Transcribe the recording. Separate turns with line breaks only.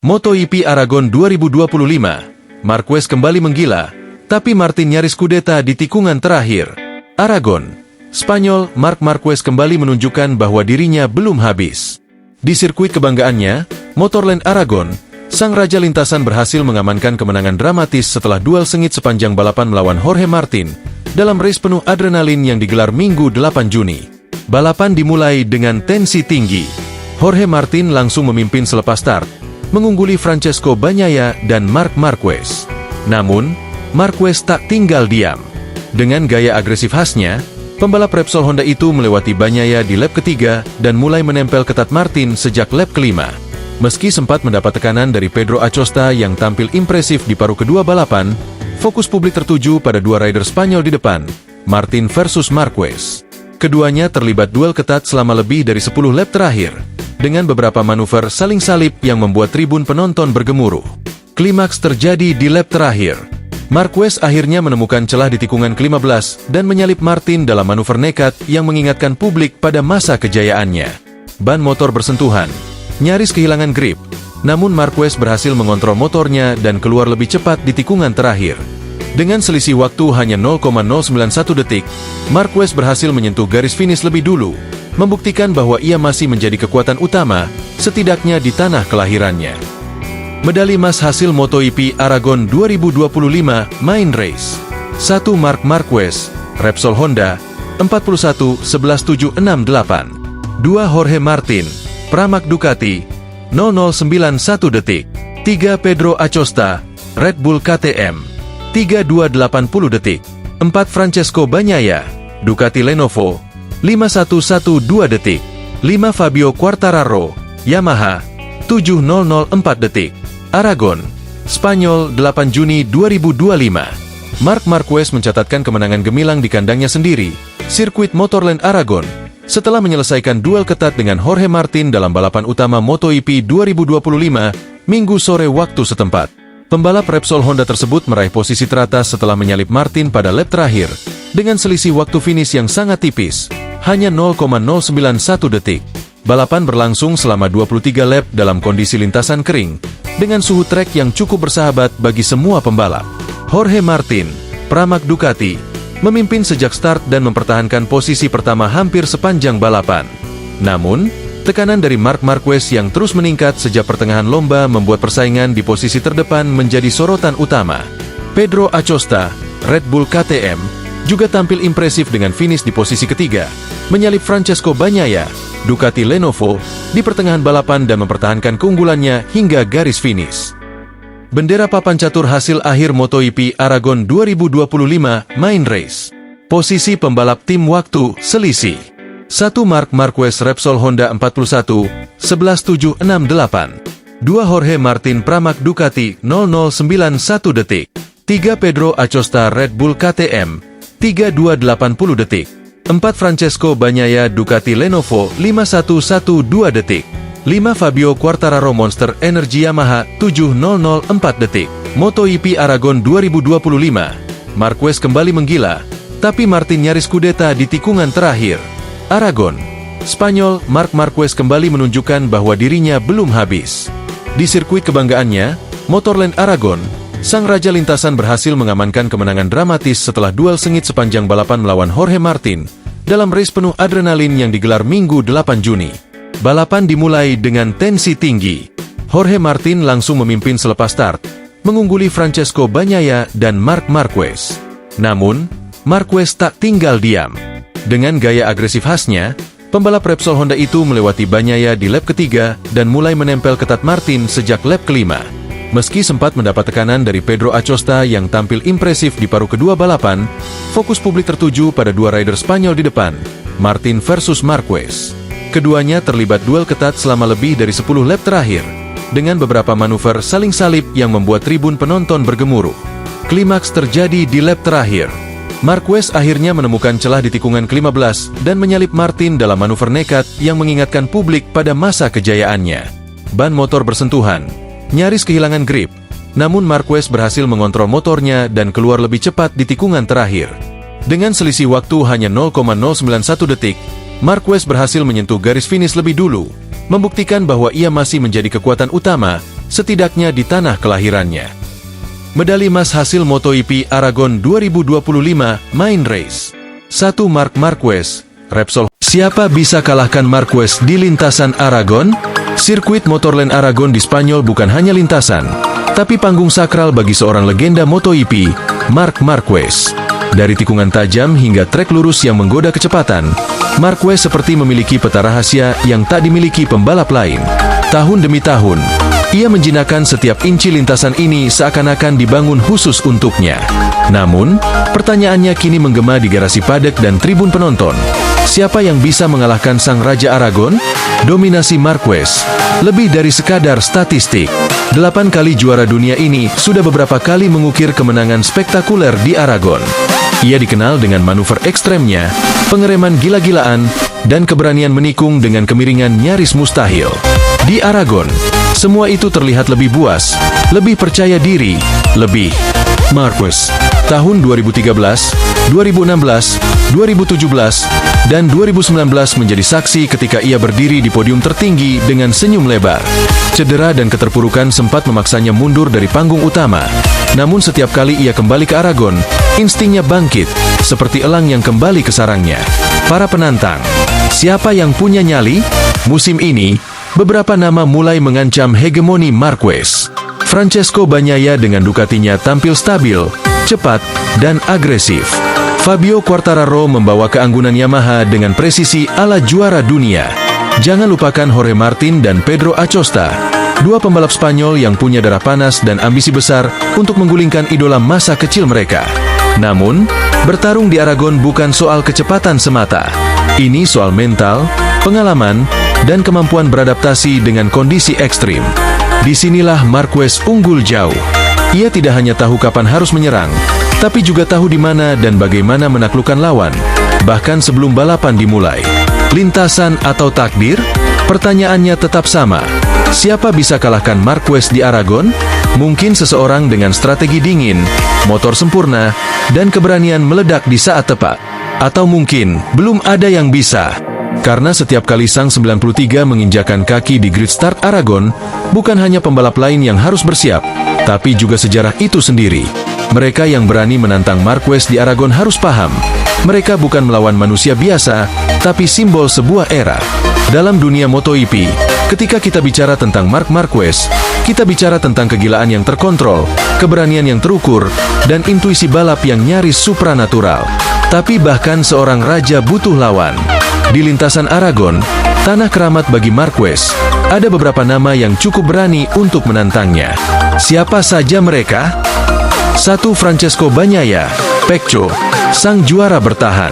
MotoGP Aragon 2025, Marquez kembali menggila, tapi Martin nyaris kudeta di tikungan terakhir. Aragon, Spanyol, Marc Marquez kembali menunjukkan bahwa dirinya belum habis. Di sirkuit kebanggaannya, Motorland Aragon, sang raja lintasan berhasil mengamankan kemenangan dramatis setelah duel sengit sepanjang balapan melawan Jorge Martin dalam race penuh adrenalin yang digelar Minggu 8 Juni. Balapan dimulai dengan tensi tinggi. Jorge Martin langsung memimpin selepas start, mengungguli Francesco Bagnaia dan Marc Marquez. Namun, Marquez tak tinggal diam. Dengan gaya agresif khasnya, pembalap Repsol Honda itu melewati Bagnaia di lap ketiga dan mulai menempel ketat Martin sejak lap kelima. Meski sempat mendapat tekanan dari Pedro Acosta yang tampil impresif di paruh kedua balapan, fokus publik tertuju pada dua rider Spanyol di depan, Martin versus Marquez. Keduanya terlibat duel ketat selama lebih dari 10 lap terakhir, dengan beberapa manuver saling salip yang membuat tribun penonton bergemuruh. Klimaks terjadi di lap terakhir. Marquez akhirnya menemukan celah di tikungan ke-15 dan menyalip Martin dalam manuver nekat yang mengingatkan publik pada masa kejayaannya. Ban motor bersentuhan, nyaris kehilangan grip, namun Marquez berhasil mengontrol motornya dan keluar lebih cepat di tikungan terakhir. Dengan selisih waktu hanya 0,091 detik, Marquez berhasil menyentuh garis finish lebih dulu, membuktikan bahwa ia masih menjadi kekuatan utama, setidaknya di tanah kelahirannya. Medali emas hasil MotoGP Aragon 2025 Main Race. 1 Marc Marquez, Repsol Honda, 41.11.768. 2 Jorge Martin, Pramac Ducati, 0091 detik. 3 Pedro Acosta, Red Bull KTM, 3280 detik. 4 Francesco Bagnaia, Ducati Lenovo, 5112 detik. 5 Fabio Quartararo, Yamaha, 7004 detik. Aragon, Spanyol 8 Juni 2025. Marc Marquez mencatatkan kemenangan gemilang di kandangnya sendiri, sirkuit Motorland Aragon, setelah menyelesaikan duel ketat dengan Jorge Martin dalam balapan utama MotoGP 2025, Minggu sore waktu setempat. Pembalap Repsol Honda tersebut meraih posisi teratas setelah menyalip Martin pada lap terakhir, dengan selisih waktu finish yang sangat tipis, hanya 0,091 detik. Balapan berlangsung selama 23 lap dalam kondisi lintasan kering, dengan suhu trek yang cukup bersahabat bagi semua pembalap. Jorge Martin, Pramac Ducati, memimpin sejak start dan mempertahankan posisi pertama hampir sepanjang balapan. Namun, tekanan dari Marc Marquez yang terus meningkat sejak pertengahan lomba membuat persaingan di posisi terdepan menjadi sorotan utama. Pedro Acosta, Red Bull KTM, juga tampil impresif dengan finish di posisi ketiga, menyalip Francesco Bagnaia, Ducati Lenovo, di pertengahan balapan dan mempertahankan keunggulannya hingga garis finish. Bendera papan catur hasil akhir MotoGP Aragon 2025 Main Race. Posisi pembalap tim waktu selisih. 1 Marc Marquez Repsol Honda 41.11.768. 2 Jorge Martin Pramac Ducati 0091 detik. 3 Pedro Acosta Red Bull KTM 3280 detik. 4 Francesco Bagnaia Ducati Lenovo 5112 detik. 5 Fabio Quartararo Monster Energy Yamaha 7004 detik. MotoGP Aragon 2025, Marquez kembali menggila, tapi Martin nyaris kudeta di tikungan terakhir. Aragon, Spanyol, Marc Marquez kembali menunjukkan bahwa dirinya belum habis. Di sirkuit kebanggaannya, Motorland Aragon, sang raja lintasan berhasil mengamankan kemenangan dramatis setelah duel sengit sepanjang balapan melawan Jorge Martin dalam race penuh adrenalin yang digelar Minggu 8 Juni. Balapan dimulai dengan tensi tinggi. Jorge Martin langsung memimpin selepas start, mengungguli Francesco Bagnaia dan Marc Marquez. Namun, Marquez tak tinggal diam. Dengan gaya agresif khasnya, pembalap Repsol Honda itu melewati Bagnaia di lap ketiga dan mulai menempel ketat Martin sejak lap kelima. Meski sempat mendapat tekanan dari Pedro Acosta yang tampil impresif di paruh kedua balapan, fokus publik tertuju pada dua rider Spanyol di depan, Martin versus Marquez. Keduanya terlibat duel ketat selama lebih dari 10 lap terakhir, dengan beberapa manuver saling salip yang membuat tribun penonton bergemuruh. Klimaks terjadi di lap terakhir. Marquez akhirnya menemukan celah di tikungan ke-15 dan menyalip Martin dalam manuver nekat yang mengingatkan publik pada masa kejayaannya. Ban motor bersentuhan, nyaris kehilangan grip, namun Marquez berhasil mengontrol motornya dan keluar lebih cepat di tikungan terakhir. Dengan selisih waktu hanya 0,091 detik, Marquez berhasil menyentuh garis finish lebih dulu, membuktikan bahwa ia masih menjadi kekuatan utama, setidaknya di tanah kelahirannya. Medali emas hasil MotoGP Aragon 2025 Main Race. 1. Marc Marquez, Repsol. Siapa bisa kalahkan Marquez di lintasan Aragon? Sirkuit Motorland Aragon di Spanyol bukan hanya lintasan, tapi panggung sakral bagi seorang legenda MotoGP, Marc Marquez. Dari tikungan tajam hingga trek lurus yang menggoda kecepatan, Marquez seperti memiliki peta rahasia yang tak dimiliki pembalap lain. Tahun demi tahun, ia menjinakkan setiap inci lintasan ini seakan-akan dibangun khusus untuknya. Namun, pertanyaannya kini menggema di garasi paddock dan tribun penonton. Siapa yang bisa mengalahkan sang Raja Aragon? Dominasi Marquez lebih dari sekadar statistik. 8 kali juara dunia ini sudah beberapa kali mengukir kemenangan spektakuler di Aragon. Ia dikenal dengan manuver ekstremnya, pengereman gila-gilaan, dan keberanian menikung dengan kemiringan nyaris mustahil. Di Aragon, semua itu terlihat lebih buas, lebih percaya diri, lebih. Marquez, tahun 2013, 2016, 2017, dan 2019 menjadi saksi ketika ia berdiri di podium tertinggi dengan senyum lebar. Cedera dan keterpurukan sempat memaksanya mundur dari panggung utama. Namun setiap kali ia kembali ke Aragon, instingnya bangkit, seperti elang yang kembali ke sarangnya. Para penantang, siapa yang punya nyali? Musim ini, beberapa nama mulai mengancam hegemoni Marquez. Francesco Bagnaia dengan Ducatinya tampil stabil, cepat, dan agresif. Fabio Quartararo membawa keanggunan Yamaha dengan presisi ala juara dunia. Jangan lupakan Jorge Martin dan Pedro Acosta, dua pembalap Spanyol yang punya darah panas dan ambisi besar untuk menggulingkan idola masa kecil mereka. Namun, bertarung di Aragon bukan soal kecepatan semata. Ini soal mental, pengalaman, dan kemampuan beradaptasi dengan kondisi ekstrim. Disinilah Marquez unggul jauh. Ia tidak hanya tahu kapan harus menyerang, tapi juga tahu di mana dan bagaimana menaklukkan lawan, bahkan sebelum balapan dimulai. Lintasan atau takdir? Pertanyaannya tetap sama. Siapa bisa kalahkan Marquez di Aragon? Mungkin seseorang dengan strategi dingin, motor sempurna, dan keberanian meledak di saat tepat. Atau mungkin belum ada yang bisa. Karena setiap kali sang 93 menginjakan kaki di grid start Aragon, bukan hanya pembalap lain yang harus bersiap, tapi juga sejarah itu sendiri. Mereka yang berani menantang Marquez di Aragon harus paham, mereka bukan melawan manusia biasa, tapi simbol sebuah era. Dalam dunia MotoGP, ketika kita bicara tentang Marc Marquez, kita bicara tentang kegilaan yang terkontrol, keberanian yang terukur, dan intuisi balap yang nyaris supranatural. Tapi bahkan seorang raja butuh lawan. Di lintasan Aragon, tanah keramat bagi Marquez, ada beberapa nama yang cukup berani untuk menantangnya. Siapa saja mereka? 1. Francesco Bagnaia, Pecco, sang juara bertahan.